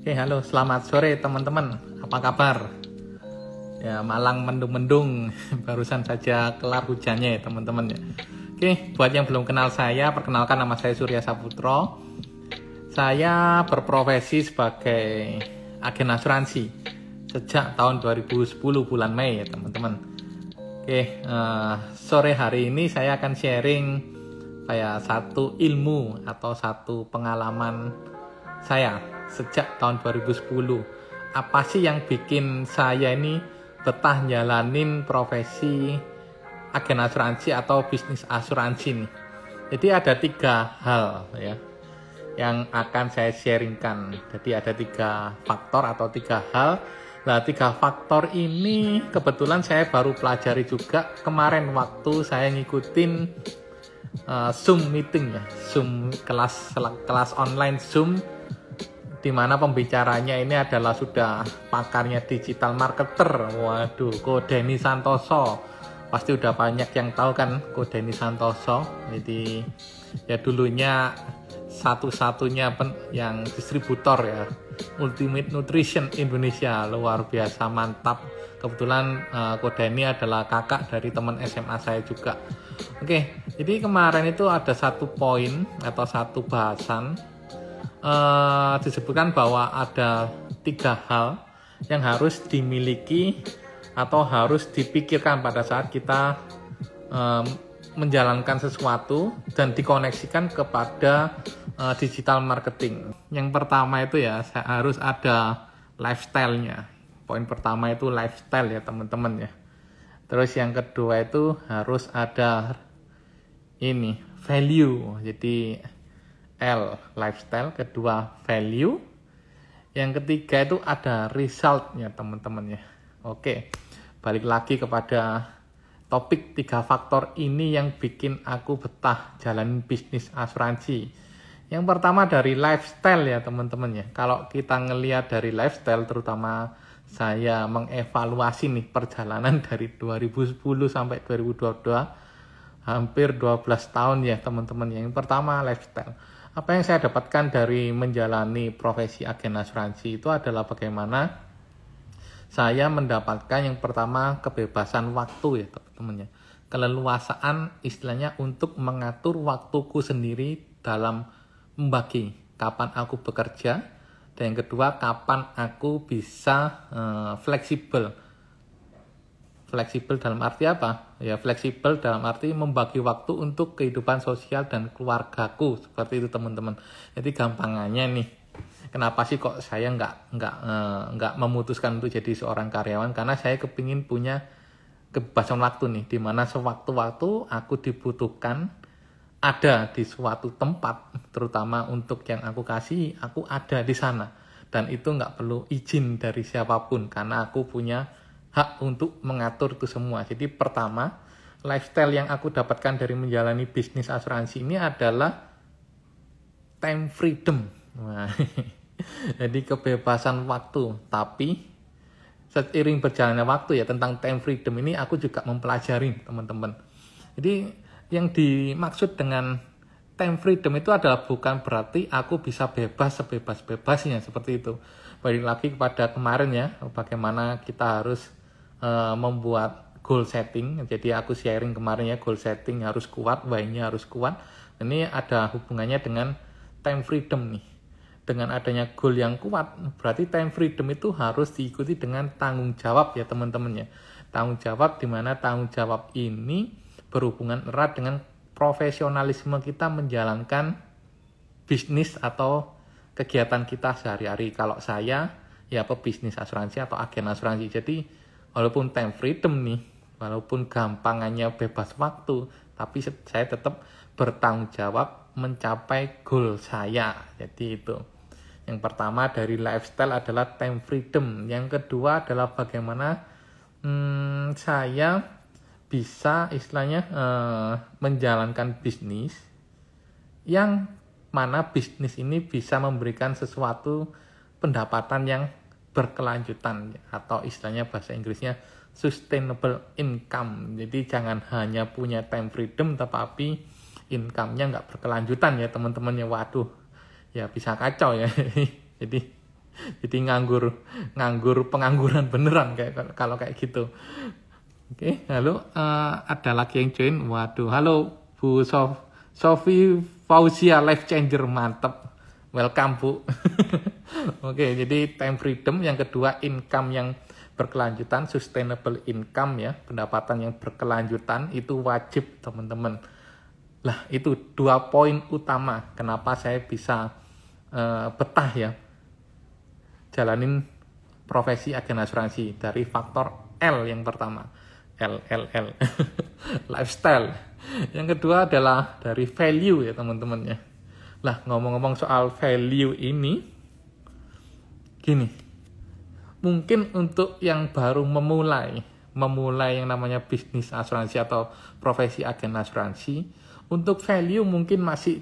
Oke, halo, selamat sore teman-teman. Apa kabar? Ya, Malang mendung-mendung. Barusan saja kelar hujannya ya teman-teman ya. Oke, buat yang belum kenal saya, perkenalkan nama saya Surya Saputro. Saya berprofesi sebagai agen asuransi sejak tahun 2010 bulan Mei ya teman-teman. Oke, sore hari ini saya akan sharing kayak satu ilmu atau satu pengalaman saya sejak tahun 2010. Apa sih yang bikin saya ini betah jalanin profesi agen asuransi atau bisnis asuransi nih. Jadi ada 3 hal ya yang akan saya sharingkan. Jadi ada 3 faktor atau 3 hal. Nah, 3 faktor ini kebetulan saya baru pelajari juga kemarin waktu saya ngikutin Zoom meeting ya, Zoom kelas online Zoom, di mana pembicaranya ini adalah sudah pakarnya digital marketer. Waduh, Ko Denny Santoso. Pasti udah banyak yang tahu kan Ko Denny Santoso. Jadi ya dulunya satu-satunya yang distributor ya, Ultimate Nutrition Indonesia. Luar biasa mantap. Kebetulan Ko Denny adalah kakak dari teman SMA saya juga. Oke, jadi kemarin itu ada satu poin atau satu bahasan disebutkan bahwa ada 3 hal yang harus dimiliki atau harus dipikirkan pada saat kita menjalankan sesuatu dan dikoneksikan kepada digital marketing. Yang pertama itu ya harus ada lifestyle-nya. Poin pertama itu lifestyle ya teman-teman ya. Terus yang kedua itu harus ada ini value. Jadi L, lifestyle, kedua value, yang ketiga itu ada result-nya teman-teman ya. Oke, balik lagi kepada topik 3 faktor ini yang bikin aku betah jalanin bisnis asuransi. Yang pertama dari lifestyle ya teman-teman ya. Kalau kita ngelihat dari lifestyle, terutama saya mengevaluasi nih perjalanan dari 2010 sampai 2022, hampir 12 tahun ya teman-teman. Yang pertama lifestyle. Apa yang saya dapatkan dari menjalani profesi agen asuransi itu adalah bagaimana saya mendapatkan yang pertama kebebasan waktu ya teman-teman ya. Keleluasaan istilahnya untuk mengatur waktuku sendiri dalam membagi kapan aku bekerja, dan yang kedua kapan aku bisa fleksibel. Fleksibel dalam arti apa? Ya fleksibel dalam arti membagi waktu untuk kehidupan sosial dan keluargaku, seperti itu teman-teman. Jadi gampangannya nih, kenapa sih kok saya nggak memutuskan untuk jadi seorang karyawan? Karena saya kepingin punya kebebasan waktu nih, dimana sewaktu-waktu aku dibutuhkan ada di suatu tempat, terutama untuk yang aku kasih, aku ada di sana, dan itu nggak perlu izin dari siapapun karena aku punya hak untuk mengatur itu semua. Jadi pertama, lifestyle yang aku dapatkan dari menjalani bisnis asuransi ini adalah time freedom. Nah, jadi kebebasan waktu. Tapi seiring berjalannya waktu ya tentang time freedom ini aku juga mempelajari teman-teman. Jadi yang dimaksud dengan time freedom itu adalah bukan berarti aku bisa bebas sebebas-bebasnya seperti itu. Balik lagi kepada kemarin ya, bagaimana kita harus membuat goal setting. Jadi aku sharing kemarin ya, goal setting harus kuat, why-nya harus kuat. Ini ada hubungannya dengan time freedom nih. Dengan adanya goal yang kuat, berarti time freedom itu harus diikuti dengan tanggung jawab ya teman-teman ya. Tanggung jawab, di mana tanggung jawab ini berhubungan erat dengan profesionalisme kita menjalankan bisnis atau kegiatan kita sehari-hari. Kalau saya ya pebisnis asuransi atau agen asuransi. Jadi walaupun time freedom nih, walaupun gampangannya bebas waktu, tapi saya tetap bertanggung jawab mencapai goal saya. Jadi itu. Yang pertama dari lifestyle adalah time freedom. Yang kedua adalah bagaimana saya bisa istilahnya menjalankan bisnis yang mana bisnis ini bisa memberikan sesuatu pendapatan yang berkelanjutan atau istilahnya bahasa Inggrisnya sustainable income. Jadi jangan hanya punya time freedom tetapi income-nya nggak berkelanjutan ya teman-teman ya. Waduh, ya bisa kacau ya. Jadi Jadi nganggur pengangguran beneran kayak kalau kayak gitu. Oke, halo, ada lagi yang join. Waduh, halo Bu Sofi Fauzia, life changer, mantep. Welcome Bu. Oke, jadi time freedom, yang kedua income yang berkelanjutan, sustainable income ya, pendapatan yang berkelanjutan itu wajib teman-teman. Lah itu 2 poin utama kenapa saya bisa betah ya jalanin profesi agen asuransi. Dari faktor L yang pertama, L lifestyle. Yang kedua adalah dari value ya teman-teman ya. Lah ngomong-ngomong soal value ini, gini, mungkin untuk yang baru memulai yang namanya bisnis asuransi atau profesi agen asuransi, untuk value mungkin masih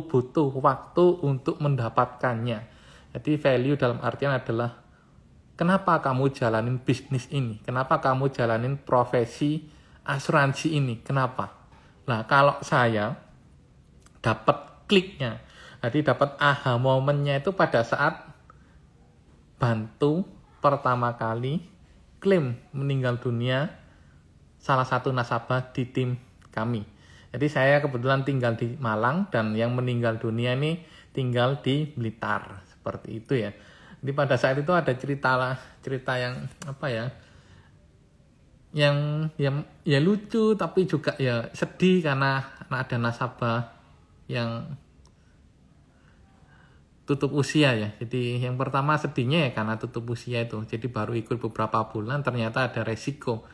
butuh waktu untuk mendapatkannya. Jadi value dalam artian adalah kenapa kamu jalanin bisnis ini, kenapa kamu jalanin profesi asuransi ini, kenapa? Nah kalau saya dapat kliknya, jadi dapat aha momennya itu pada saat bantu pertama kali klaim meninggal dunia salah satu nasabah di tim kami. Jadi saya kebetulan tinggal di Malang dan yang meninggal dunia ini tinggal di Blitar, seperti itu ya. Jadi pada saat itu ada cerita yang apa ya, yang ya lucu tapi juga ya sedih karena ada nasabah yang tutup usia ya. Jadi yang pertama sedihnya ya karena tutup usia itu. Jadi baru ikut beberapa bulan ternyata ada resiko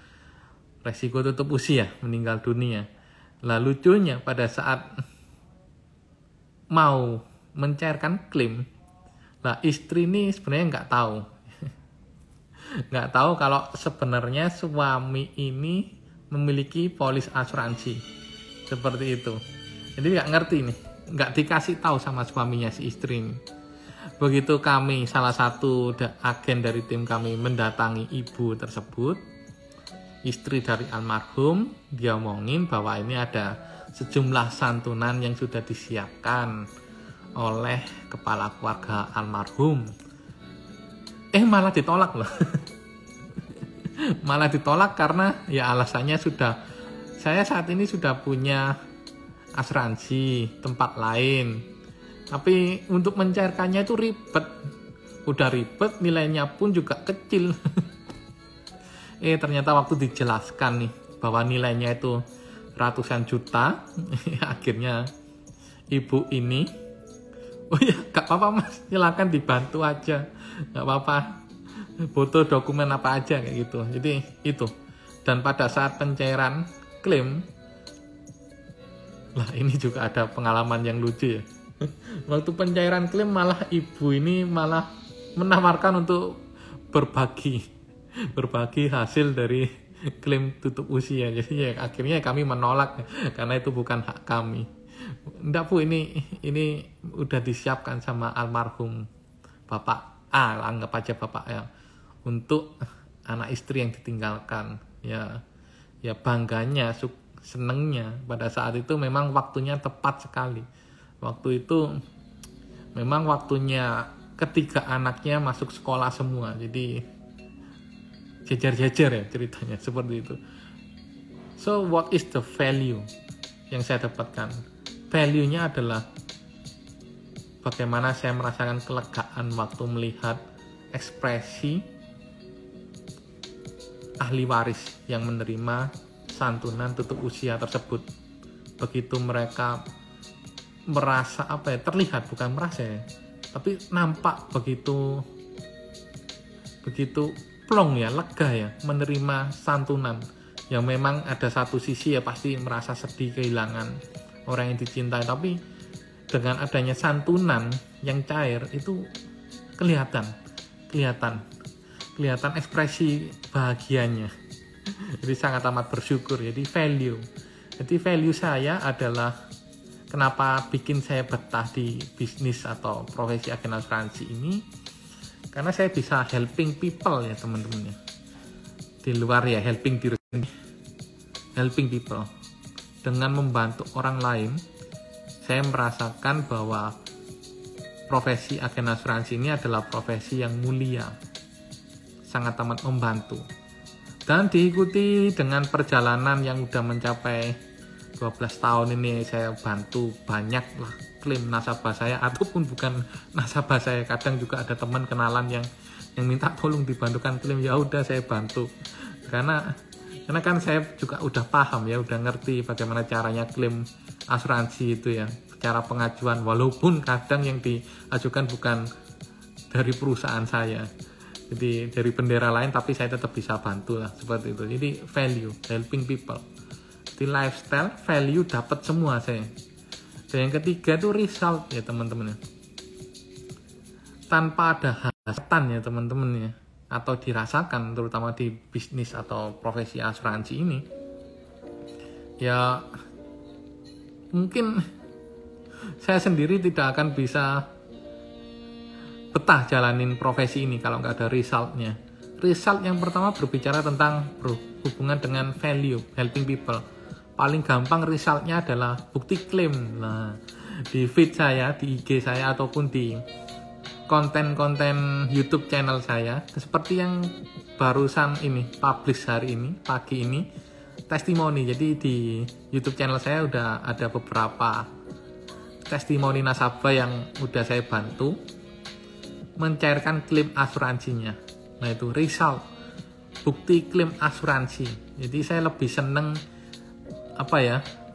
tutup usia, meninggal dunia. Lah lucunya pada saat mau mencairkan klaim, lah istri ini sebenarnya nggak tahu kalau sebenarnya suami ini memiliki polis asuransi seperti itu. Jadi nggak ngerti nih, nggak dikasih tahu sama suaminya si istri ini. Begitu kami, salah satu agen dari tim kami mendatangi ibu tersebut, istri dari almarhum, dia omongin bahwa ini ada sejumlah santunan yang sudah disiapkan oleh kepala keluarga almarhum. Malah ditolak loh. Malah ditolak karena ya alasannya saya saat ini sudah punya asuransi tempat lain. Tapi untuk mencairkannya itu ribet. Udah ribet, nilainya pun juga kecil. Ternyata waktu dijelaskan nih bahwa nilainya itu ratusan juta, akhirnya ibu ini, oh ya gak apa-apa mas, silakan dibantu aja, gak apa-apa, foto dokumen apa aja kayak gitu. Jadi itu. Dan pada saat pencairan klaim, lah ini juga ada pengalaman yang lucu ya. Waktu pencairan klaim malah ibu ini malah menawarkan untuk berbagi hasil dari klaim tutup usia. Jadi ya akhirnya kami menolak karena itu bukan hak kami. Enggak Bu, ini udah disiapkan sama almarhum Bapak anggap aja Bapak ya, untuk anak istri yang ditinggalkan. Ya bangganya, senengnya pada saat itu memang waktunya tepat sekali. Waktu itu memang waktunya ketiga anaknya masuk sekolah semua. Jadi jejar-jejar ya ceritanya seperti itu. So what is the value yang saya dapatkan? Value-nya adalah bagaimana saya merasakan kelegaan waktu melihat ekspresi ahli waris yang menerima santunan tutup usia tersebut. Begitu mereka merasa terlihat, bukan merasa ya, tapi nampak begitu plong ya, lega ya, menerima santunan. Yang memang ada satu sisi ya pasti merasa sedih kehilangan orang yang dicintai, tapi dengan adanya santunan yang cair itu kelihatan ekspresi bahagianya. Jadi sangat amat bersyukur. Jadi value saya adalah kenapa bikin saya betah di bisnis atau profesi agen asuransi ini, karena saya bisa helping people ya teman-teman ya. Di luar ya helping diri sendiri, helping people. Dengan membantu orang lain, saya merasakan bahwa profesi agen asuransi ini adalah profesi yang mulia, sangat amat membantu. Dan diikuti dengan perjalanan yang udah mencapai 12 tahun ini, saya bantu banyak lah klaim nasabah saya ataupun bukan nasabah saya. Kadang juga ada teman kenalan yang minta tolong dibantukan klaim, ya udah saya bantu. Karena kan saya juga udah paham ya, udah ngerti bagaimana caranya klaim asuransi itu ya, cara pengajuan, walaupun kadang yang diajukan bukan dari perusahaan saya, jadi dari bendera lain, tapi saya tetap bisa bantu lah, seperti itu. Jadi value, helping people. Di lifestyle, value dapat semua saya. Dan yang ketiga itu result ya teman-teman ya. Tanpa ada hambatan ya teman-teman ya, atau dirasakan terutama di bisnis atau profesi asuransi ini, ya mungkin saya sendiri tidak akan bisa betah jalanin profesi ini kalau nggak ada resultnya. Result yang pertama berbicara tentang berhubungan dengan value, helping people. Paling gampang resultnya adalah bukti klaim. Nah, di feed saya, di IG saya, ataupun di konten-konten YouTube channel saya, seperti yang barusan ini, publish hari ini, pagi ini, testimoni. Jadi di YouTube channel saya udah ada beberapa testimoni nasabah yang udah saya bantu mencairkan klaim asuransinya. Nah itu result, bukti klaim asuransi. Jadi saya lebih seneng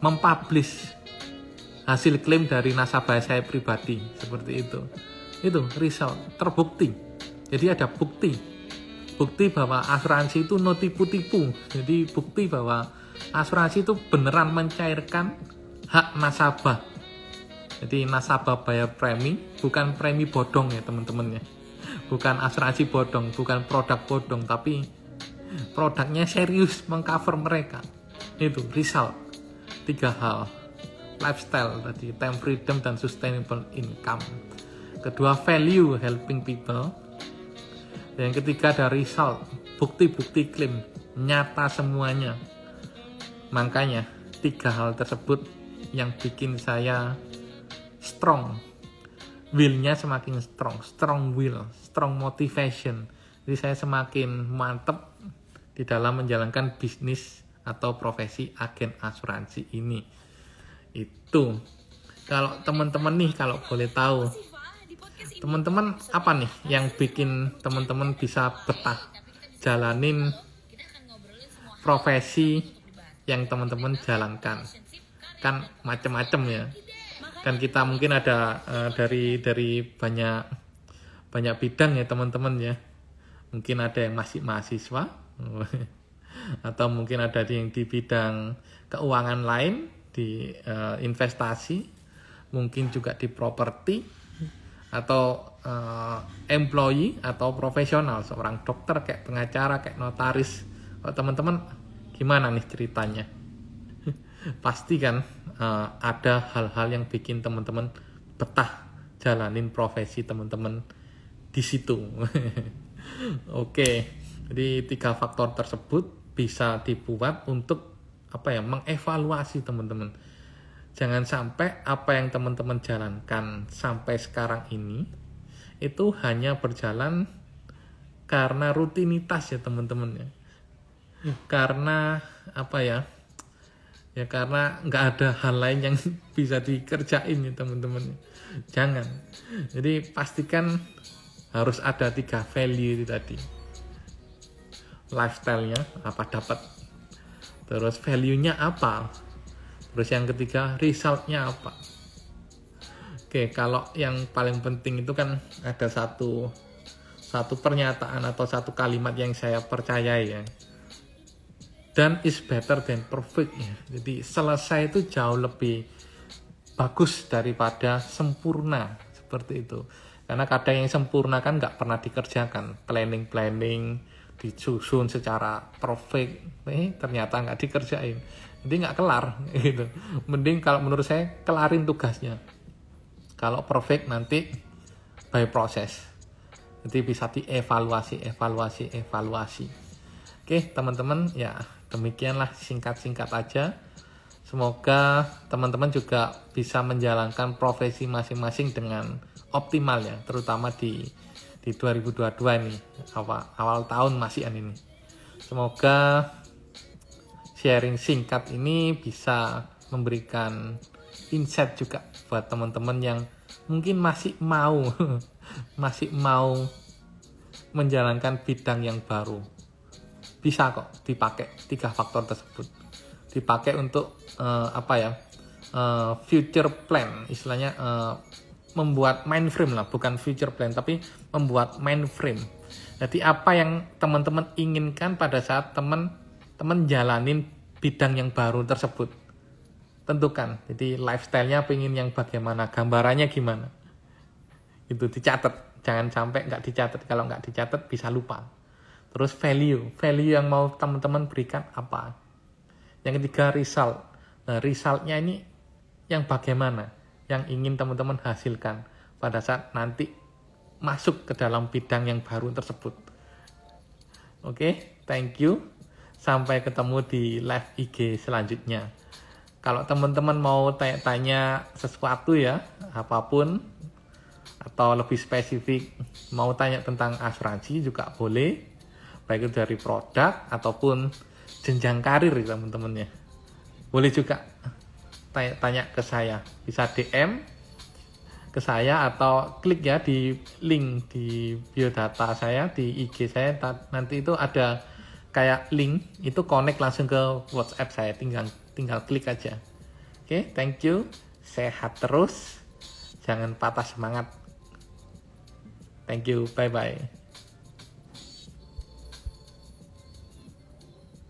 mempublish hasil klaim dari nasabah saya pribadi, seperti itu. Itu result, terbukti. Jadi ada bukti bahwa asuransi itu no tipu-tipu. Jadi bukti bahwa asuransi itu beneran mencairkan hak nasabah. Jadi nasabah bayar premi, bukan premi bodong ya teman-teman ya. Bukan asuransi bodong, bukan produk bodong, tapi produknya serius mengcover mereka. Itu result. 3 hal. Lifestyle tadi, time freedom dan sustainable income. Kedua value, helping people. Yang ketiga ada result, bukti-bukti klaim, nyata semuanya. Makanya 3 hal tersebut yang bikin saya strong, will-nya semakin strong will, strong motivation. Jadi saya semakin mantep di dalam menjalankan bisnis atau profesi agen asuransi ini. Itu kalau teman-teman nih, kalau boleh tahu, teman-teman apa nih yang bikin teman-teman bisa betah jalanin profesi yang teman-teman jalankan? Kan macam-macam ya. Kan kita mungkin ada dari banyak bidang ya teman-teman ya. Mungkin ada yang masih mahasiswa atau mungkin ada yang di bidang keuangan lain, di investasi, mungkin juga di properti, atau employee atau profesional, seorang dokter, kayak pengacara, kayak notaris. Kalau teman-teman gimana nih ceritanya? Pasti kan ada hal-hal yang bikin teman-teman betah jalanin profesi teman-teman di situ. Oke, jadi 3 faktor tersebut bisa dibuat untuk mengevaluasi teman-teman. Jangan sampai apa yang teman-teman jalankan sampai sekarang ini itu hanya berjalan karena rutinitas ya teman-teman ya. Karena karena nggak ada hal lain yang bisa dikerjain ya teman-teman. Jangan. Jadi pastikan harus ada 3 value itu tadi. Lifestyle-nya apa dapat, terus value-nya apa, terus yang ketiga result-nya apa. Oke, kalau yang paling penting itu kan ada satu pernyataan atau satu kalimat yang saya percayai ya. Done is better than perfect ya. Jadi selesai itu jauh lebih bagus daripada sempurna, seperti itu. Karena kadang yang sempurna kan nggak pernah dikerjakan. Planning disusun secara perfect, ternyata nggak dikerjain. Jadi nggak kelar gitu. Mending kalau menurut saya kelarin tugasnya. Kalau perfect nanti by process. Jadi bisa dievaluasi. Oke teman-teman, ya demikianlah singkat-singkat aja. Semoga teman-teman juga bisa menjalankan profesi masing-masing dengan optimal ya, terutama di 2022 ini, awal tahun masihan ini. Semoga sharing singkat ini bisa memberikan insight juga buat teman-teman yang mungkin masih mau masih mau menjalankan bidang yang baru. Bisa kok dipakai 3 faktor tersebut. Dipakai untuk future plan, istilahnya membuat mind frame lah, bukan future plan tapi membuat mind frame. Jadi apa yang teman-teman inginkan pada saat teman-teman jalanin bidang yang baru tersebut, tentukan. Jadi lifestyle-nya pengen yang bagaimana, gambarannya gimana, itu dicatat. Jangan sampai nggak dicatat. Kalau nggak dicatat bisa lupa. Terus value yang mau teman-teman berikan apa. Yang ketiga result. Nah, resultnya ini yang bagaimana, yang ingin teman-teman hasilkan pada saat nanti masuk ke dalam bidang yang baru tersebut. Oke, thank you. Sampai ketemu di live IG selanjutnya. Kalau teman-teman mau tanya-tanya sesuatu ya, apapun, atau lebih spesifik mau tanya tentang asuransi juga boleh, baik itu dari produk ataupun jenjang karir teman-teman ya. Boleh juga tanya ke saya, bisa DM ke saya atau klik ya di link di biodata saya di IG saya, nanti itu ada kayak link, itu connect langsung ke WhatsApp saya, tinggal klik aja. Oke, thank you, sehat terus, jangan patah semangat. Thank you, bye bye.